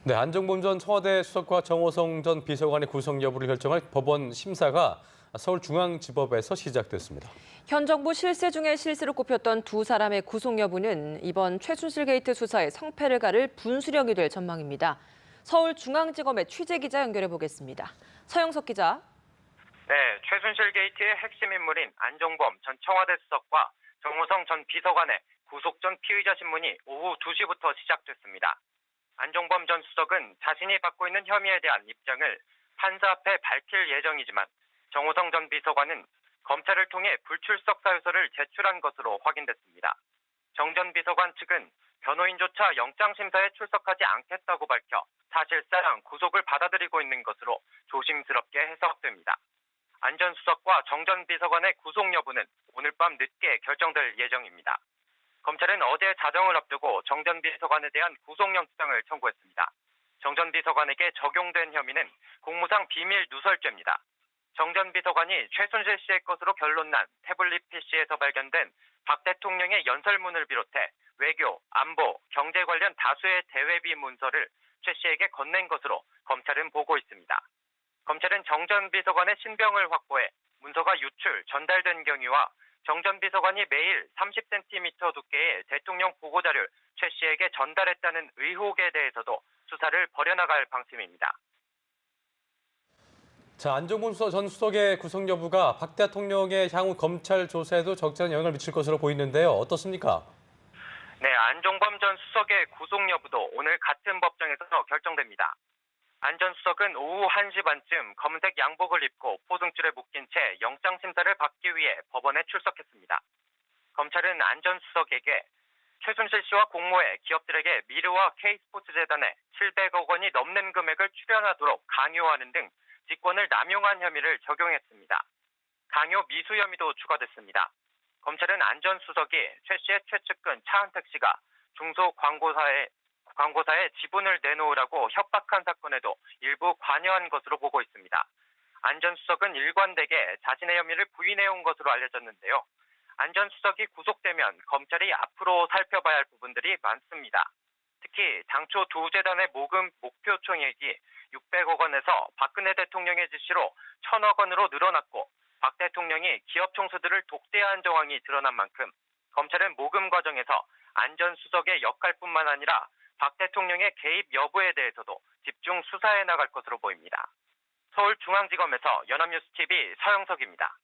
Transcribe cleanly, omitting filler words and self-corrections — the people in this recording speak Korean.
네, 안종범 전 청와대 수석과 정호성 전 비서관의 구속 여부를 결정할 법원 심사가 서울중앙지법에서 시작됐습니다. 현 정부 실세 중에 실세로 꼽혔던 두 사람의 구속 여부는 이번 최순실 게이트 수사의 성패를 가를 분수령이 될 전망입니다. 서울중앙지검의 취재기자 연결해 보겠습니다. 서영석 기자. 네, 최순실 게이트의 핵심 인물인 안종범 전 청와대 수석과 정호성 전 비서관의 구속 전 피의자 신문이 오후 2시부터 시작됐습니다. 안종범 전 수석은 자신이 받고 있는 혐의에 대한 입장을 판사 앞에 밝힐 예정이지만 정호성 전 비서관은 검찰을 통해 불출석 사유서를 제출한 것으로 확인됐습니다. 정 전 비서관 측은 변호인조차 영장심사에 출석하지 않겠다고 밝혀 사실상 구속을 받아들이고 있는 것으로 조심스럽게 해석됩니다. 안 전 수석과 정 전 비서관의 구속 여부는 오늘 밤 늦게 결정될 예정입니다. 검찰은 어제 자정을 앞두고 정 전 비서관에 대한 구속영장을 청구했습니다. 정 전 비서관에게 적용된 혐의는 공무상 비밀 누설죄입니다. 정 전 비서관이 최순실 씨의 것으로 결론난 태블릿 PC에서 발견된 박 대통령의 연설문을 비롯해 외교, 안보, 경제 관련 다수의 대외비 문서를 최 씨에게 건넨 것으로 검찰은 보고 있습니다. 검찰은 정 전 비서관의 신병을 확보해 문서가 유출, 전달된 경위와 정 전 비서관이 매일 30cm 두께의 대통령 보고자료를 최 씨에게 전달했다는 의혹에 대해서도 수사를 벌여나갈 방침입니다. 자, 안종범 전 수석의 구속 여부가 박 대통령의 향후 검찰 조사에도 적잖은 영향을 미칠 것으로 보이는데요. 어떻습니까? 네, 안종범 전 수석의 구속 여부도 오늘 같은 법정에서 결정됩니다. 안 전 수석은 오후 1시 반쯤 검은색 양복을 입고 포승줄에 묶인 채 영장심사를 받기 위해 법원에 출석했습니다. 검찰은 안 전 수석에게 최순실 씨와 공모해 기업들에게 미르와 K스포츠재단에 700억 원이 넘는 금액을 출연하도록 강요하는 등 직권을 남용한 혐의를 적용했습니다. 강요 미수 혐의도 추가됐습니다. 검찰은 안 전 수석이 최 씨의 최측근 차은택 씨가 중소광고사에 지분을 내놓으라고 협박한 사건에도 일부 관여한 것으로 보고 있습니다. 안 전 수석은 일관되게 자신의 혐의를 부인해온 것으로 알려졌는데요. 안 전 수석이 구속되면 검찰이 앞으로 살펴봐야 할 부분들이 많습니다. 특히 당초 두 재단의 모금 목표 총액이 600억 원에서 박근혜 대통령의 지시로 1,000억 원으로 늘어났고 박 대통령이 기업 총수들을 독대한 정황이 드러난 만큼 검찰은 모금 과정에서 안 전 수석의 역할뿐만 아니라 박 대통령의 개입 여부에 대해서도 집중 수사해 나갈 것으로 보입니다. 서울중앙지검에서 연합뉴스TV 서영석입니다.